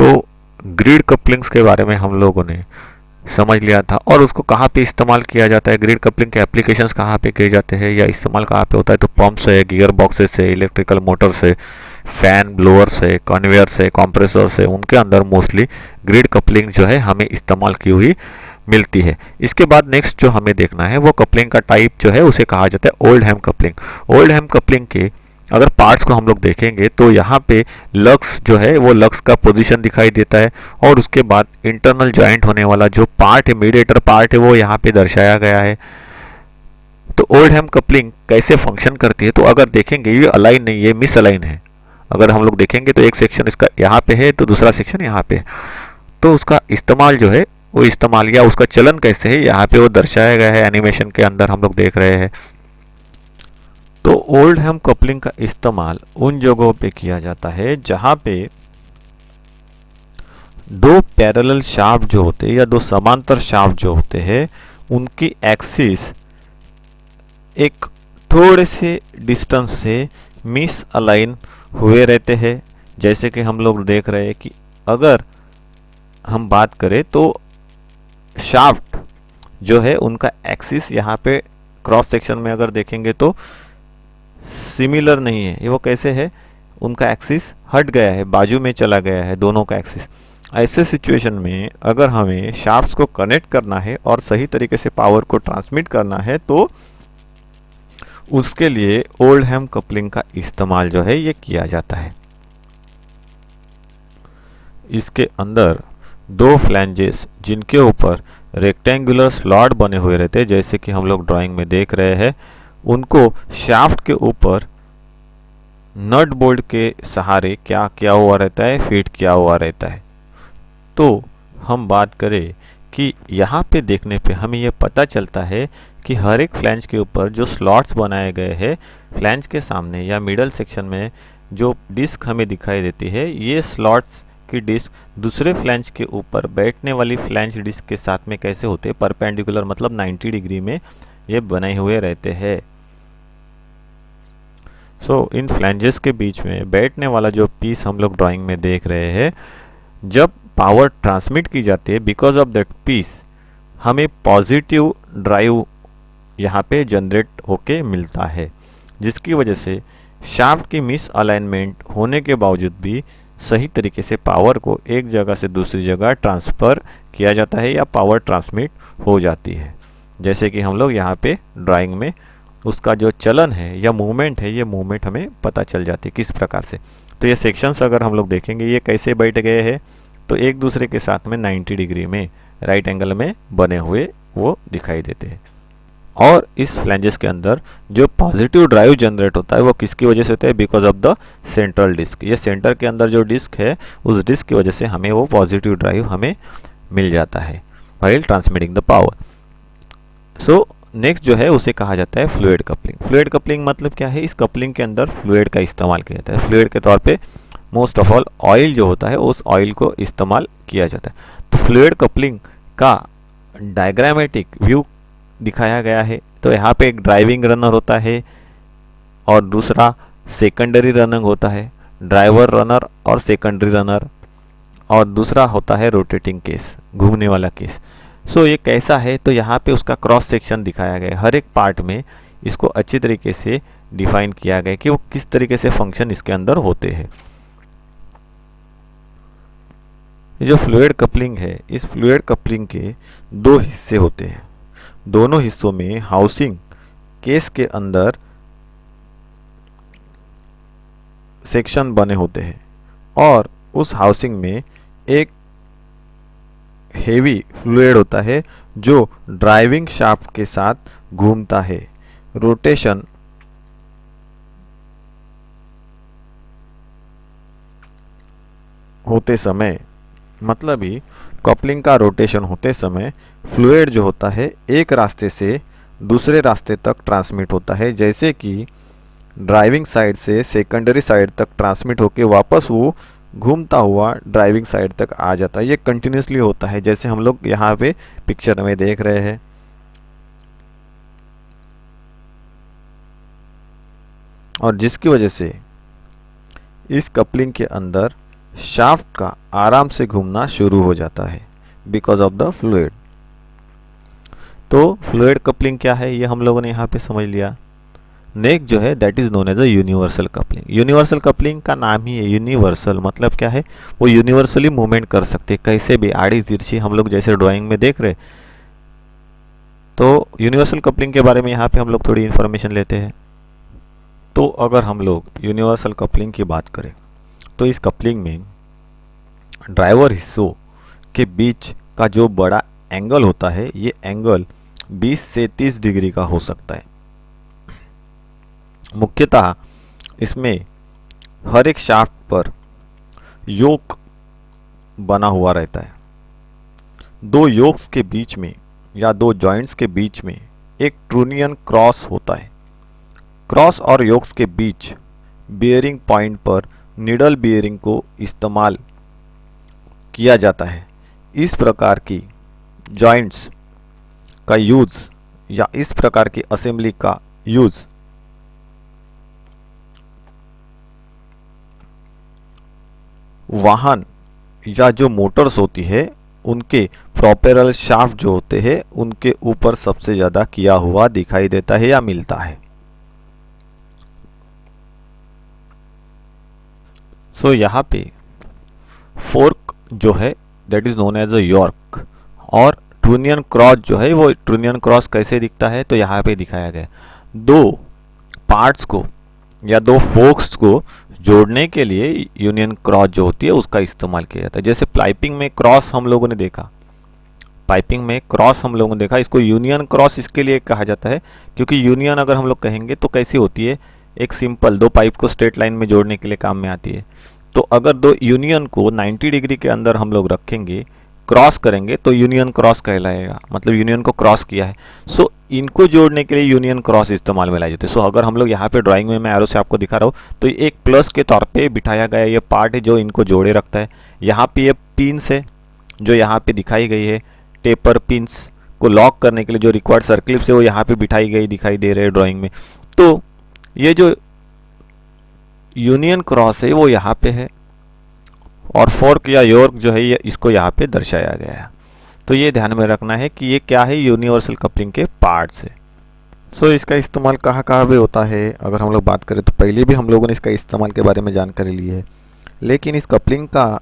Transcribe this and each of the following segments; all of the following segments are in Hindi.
तो ग्रिड कपलिंग्स के बारे में हम लोगों ने समझ लिया था और उसको कहाँ पे इस्तेमाल किया जाता है, ग्रिड कपलिंग के एप्लीकेशंस कहाँ पे किए जाते हैं या इस्तेमाल कहाँ पे होता है। तो पंप से, गियर बॉक्सेस से, इलेक्ट्रिकल मोटर से, फैन ब्लोअर से, कन्वेयर से, कंप्रेसर से, उनके अंदर मोस्टली ग्रिड कपलिंग जो है हमें इस्तेमाल की हुई मिलती है। इसके बाद नेक्स्ट जो हमें देखना है वो कपलिंग का टाइप जो है उसे कहा जाता है ओल्ड हैम कपलिंग। ओल्ड हैम कपलिंग के अगर पार्ट्स को हम लोग देखेंगे तो यहाँ पे लक्स जो है वो लक्स का पोजीशन दिखाई देता है और उसके बाद इंटरनल जॉइंट होने वाला जो पार्ट है, मीडिएटर पार्ट है, वो यहाँ पे दर्शाया गया है। तो ओल्ड हैम कपलिंग कैसे फंक्शन करती है, तो अगर देखेंगे ये अलाइन नहीं, ये मिस अलाइन है। अगर हम लोग देखेंगे तो एक सेक्शन इसका यहाँ पे है तो दूसरा सेक्शन यहाँ पे है। तो उसका इस्तेमाल जो है वो इस्तेमाल या उसका चलन कैसे है यहाँ पे वो दर्शाया गया है, एनिमेशन के अंदर हम लोग देख रहे हैं। तो ओल्ड हैम कपलिंग का इस्तेमाल उन जगहों पे किया जाता है जहां पे दो पैरेलल शाफ्ट जो होते हैं या दो समांतर शाफ्ट जो होते हैं उनकी एक्सिस एक थोड़े से डिस्टेंस से मिस अलाइन हुए रहते हैं। जैसे कि हम लोग देख रहे हैं कि अगर हम बात करें तो शाफ्ट जो है उनका एक्सिस यहाँ पे क्रॉस सेक्शन में अगर देखेंगे तो सिमिलर नहीं है। ये वो कैसे है, उनका एक्सिस हट गया है, बाजू में चला गया है दोनों का एक्सिस। ऐसे सिचुएशन में अगर हमें शाफ्ट्स को कनेक्ट करना है और सही तरीके से पावर को ट्रांसमिट करना है तो उसके लिए ओल्ड हैम कपलिंग का इस्तेमाल जो है ये किया जाता है। इसके अंदर दो फ्लैंजेस जिनके ऊपर रेक्टेंगुलर स्लॉट बने हुए रहते हैं, जैसे कि हम लोग ड्राइंग में देख रहे हैं, उनको शाफ्ट के ऊपर नट बोल्ट के सहारे क्या किया हुआ रहता है, फिट किया हुआ रहता है। तो हम बात करें कि यहाँ पे देखने पे हमें ये पता चलता है कि हर एक फ्लैंज के ऊपर जो स्लॉट्स बनाए गए हैं, फ्लैंज के सामने या मिडल सेक्शन में जो डिस्क हमें दिखाई देती है, ये स्लॉट्स की डिस्क दूसरे फ्लैंज के ऊपर बैठने वाली फ्लैंज डिस्क के साथ में कैसे होते हैं, परपेंडिकुलर मतलब 90 डिग्री में ये बने हुए रहते हैं। इन फ्लैंजेस के बीच में बैठने वाला जो पीस हम लोग ड्राइंग में देख रहे हैं, जब पावर ट्रांसमिट की जाती है बिकॉज ऑफ दैट पीस हमें पॉजिटिव ड्राइव यहाँ पे जनरेट होके मिलता है, जिसकी वजह से शाफ्ट की मिस अलाइनमेंट होने के बावजूद भी सही तरीके से पावर को एक जगह से दूसरी जगह ट्रांसफ़र किया जाता है या पावर ट्रांसमिट हो जाती है। जैसे कि हम लोग यहाँ पे ड्राइंग में उसका जो चलन है या मूवमेंट है, ये मूवमेंट हमें पता चल जाती है किस प्रकार से। तो ये सेक्शंस अगर हम लोग देखेंगे ये कैसे बैठ गए हैं, तो एक दूसरे के साथ में 90 डिग्री में राइट एंगल में बने हुए वो दिखाई देते हैं। और इस फ्लैंजेस के अंदर जो पॉजिटिव ड्राइव जनरेट होता है वो किसकी वजह से होता है, because of the central disc. ये सेंटर के अंदर जो डिस्क है उस डिस्क की वजह से हमें वो पॉजिटिव ड्राइव हमें मिल जाता है while transmitting the power. Next जो है उसे कहा जाता है फ्लूइड कपलिंग। फ्लूइड कपलिंग मतलब क्या है, इस कपलिंग के अंदर फ्लूइड का इस्तेमाल किया जाता है। फ्लूइड के तौर पे मोस्ट ऑफ ऑल ऑयल जो होता है उस ऑयल को इस्तेमाल किया जाता है। तो फ्लूइड कपलिंग का डायग्रामेटिक व्यू दिखाया गया है। तो यहाँ पे एक ड्राइविंग रनर होता है और दूसरा सेकेंडरी रनर होता है, ड्राइवर रनर और सेकेंडरी रनर, और दूसरा होता है रोटेटिंग केस, घूमने वाला केस। ये कैसा है, तो यहाँ पे उसका क्रॉस सेक्शन दिखाया गया है। हर एक पार्ट में इसको अच्छी तरीके से डिफाइन किया गया है कि वो किस तरीके से फंक्शन इसके अंदर होते हैं। जो फ्लूइड कपलिंग है, इस फ्लूइड कपलिंग के दो हिस्से होते हैं। दोनों हिस्सों में हाउसिंग केस के अंदर सेक्शन बने होते हैं और उस हाउसिंग में एक हेवी फ्लूइड होता है जो ड्राइविंग शाफ्ट के साथ घूमता है। रोटेशन होते समय, मतलब ही कपलिंग का रोटेशन होते समय फ्लूइड जो होता है एक रास्ते से दूसरे रास्ते तक ट्रांसमिट होता है। जैसे कि ड्राइविंग साइड से सेकेंडरी साइड तक ट्रांसमिट होके वापस वो घूमता हुआ ड्राइविंग साइड तक आ जाता है। ये कंटिन्यूसली होता है, जैसे हम लोग यहाँ पे पिक्चर में देख रहे हैं। और जिसकी वजह से इस कपलिंग के अंदर शाफ्ट का आराम से घूमना शुरू हो जाता है बिकॉज ऑफ द फ्लूइड। तो फ्लूइड कपलिंग क्या है ये हम लोगों ने यहाँ पे समझ लिया। नेक्स्ट जो है that is known as a universal coupling. Universal coupling का नाम ही है यूनिवर्सल, मतलब क्या है, वो यूनिवर्सली मूवमेंट कर सकते हैं कैसे भी, आड़ी तिरछी, हम लोग जैसे ड्राइंग में देख रहे। तो यूनिवर्सल कपलिंग के बारे में यहाँ पे हम लोग थोड़ी इन्फॉर्मेशन लेते हैं। तो अगर हम लोग यूनिवर्सल कपलिंग की बात करें तो इस कपलिंग में ड्राइवर हिस्सों के बीच का जो बड़ा एंगल होता है ये एंगल 20 से 30 डिग्री का हो सकता है। मुख्यतः इसमें हर एक शाफ्ट पर योक बना हुआ रहता है। दो योक्स के बीच में या दो जॉइंट्स के बीच में एक ट्रूनियन क्रॉस होता है। क्रॉस और योक्स के बीच बियरिंग पॉइंट पर निडल बियरिंग को इस्तेमाल किया जाता है। इस प्रकार की जॉइंट्स का यूज या इस प्रकार की असेंबली का यूज वाहन या जो मोटर्स होती है उनके प्रोपेलर शाफ्ट जो होते हैं उनके ऊपर सबसे ज़्यादा किया हुआ दिखाई देता है या मिलता है। सो यहाँ पे फोर्क जो है that is known as a yoke, और ट्रूनियन क्रॉस जो है वो ट्रूनियन क्रॉस कैसे दिखता है तो यहाँ पे दिखाया गया। दो पार्ट्स को या दो फोर्क्स को जोड़ने के लिए यूनियन क्रॉस जो होती है उसका इस्तेमाल किया जाता है। जैसे पाइपिंग में क्रॉस हम लोगों ने देखा, पाइपिंग में क्रॉस हम लोगों ने देखा, इसको यूनियन क्रॉस इसके लिए कहा जाता है क्योंकि यूनियन अगर हम लोग कहेंगे तो कैसी होती है, एक सिंपल दो पाइप को स्ट्रेट लाइन में जोड़ने के लिए काम में आती है। तो अगर दो यूनियन को 90 डिग्री के अंदर हम लोग रखेंगे, क्रॉस करेंगे तो यूनियन क्रॉस कहलाएगा, मतलब यूनियन को क्रॉस किया है। सो इनको जोड़ने के लिए यूनियन क्रॉस इस्तेमाल में लाए जाते हैं। सो अगर हम लोग यहाँ पे ड्राइंग में मैं एरो से आपको दिखा रहा हूँ तो एक प्लस के तौर पे बिठाया गया ये पार्ट है जो इनको जोड़े रखता है। यहाँ पे ये पिन्स है जो यहाँ पे दिखाई गई है, टेपर पिन्स को लॉक करने के लिए जो रिक्वायर्ड सर्क्लिप्स है वो यहाँ पे बिठाई गई दिखाई दे रहे हैं ड्राइंग में। तो ये जो यूनियन क्रॉस है वो यहाँ पे है और फोर्क या यॉर्क जो है ये इसको यहाँ पे दर्शाया गया है। तो ये ध्यान में रखना है कि ये क्या है, यूनिवर्सल कपलिंग के पार्ट्स है। सो इसका इस्तेमाल कहाँ कहाँ पे होता है अगर हम लोग बात करें तो पहले भी हम लोगों ने इसका इस्तेमाल के बारे में जानकारी ली है, लेकिन इस कपलिंग का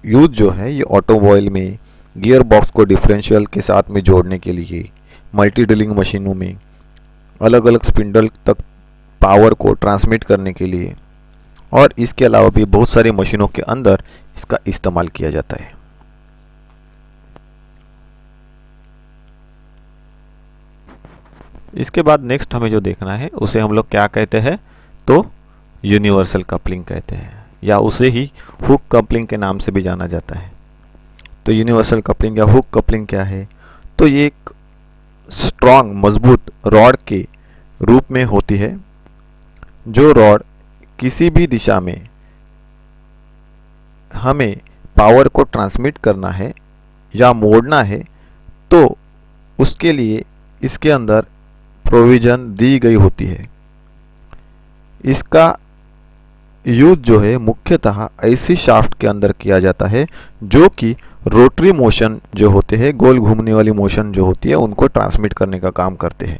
यूज जो है ये ऑटोमोबाइल में गियर बॉक्स को डिफरेंशियल के साथ में जोड़ने के लिए, मल्टी ड्रिलिंग मशीनों में अलग अलग स्पिंडल तक पावर को ट्रांसमिट करने के लिए, और इसके अलावा भी बहुत सारी मशीनों के अंदर इसका इस्तेमाल किया जाता है। इसके बाद नेक्स्ट हमें जो देखना है उसे हम लोग क्या कहते हैं तो यूनिवर्सल कपलिंग कहते हैं, या उसे ही हुक कपलिंग के नाम से भी जाना जाता है। तो यूनिवर्सल कपलिंग या हुक कपलिंग क्या है, तो ये एक स्ट्रॉन्ग मजबूत रॉड के रूप में होती है। जो रॉड किसी भी दिशा में हमें पावर को ट्रांसमिट करना है या मोड़ना है तो उसके लिए इसके अंदर प्रोविज़न दी गई होती है। इसका यूज जो है मुख्यतः ऐसी शाफ्ट के अंदर किया जाता है जो कि रोटरी मोशन जो होते हैं, गोल घूमने वाली मोशन जो होती है उनको ट्रांसमिट करने का काम करते हैं।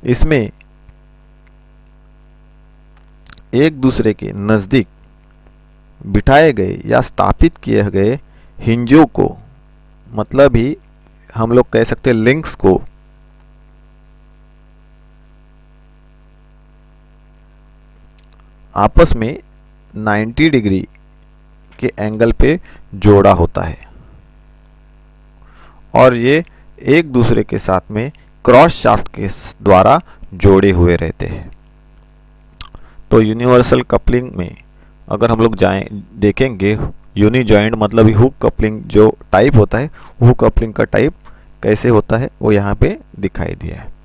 इसमें एक दूसरे के नज़दीक बिठाए गए या स्थापित किए गए हिंजों को, मतलब ही हम लोग कह सकते हैं लिंक्स को आपस में 90 डिग्री के एंगल पे जोड़ा होता है और ये एक दूसरे के साथ में क्रॉस शाफ्ट के द्वारा जोड़े हुए रहते हैं। तो यूनिवर्सल कपलिंग में अगर हम लोग जाएं देखेंगे यूनी जॉइंट मतलब हुक कपलिंग जो टाइप होता है, हुक कपलिंग का टाइप कैसे होता है वो यहाँ पे दिखाई दिया है।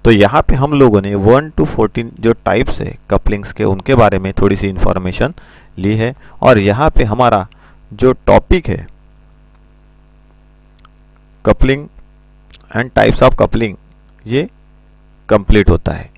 तो यहाँ पे हम लोगों ने 1 to 14 जो टाइप्स है कपलिंग्स के उनके बारे में थोड़ी सी इंफॉर्मेशन ली है, और यहाँ पे हमारा जो टॉपिक है coupling and types of coupling ये कंप्लीट होता है।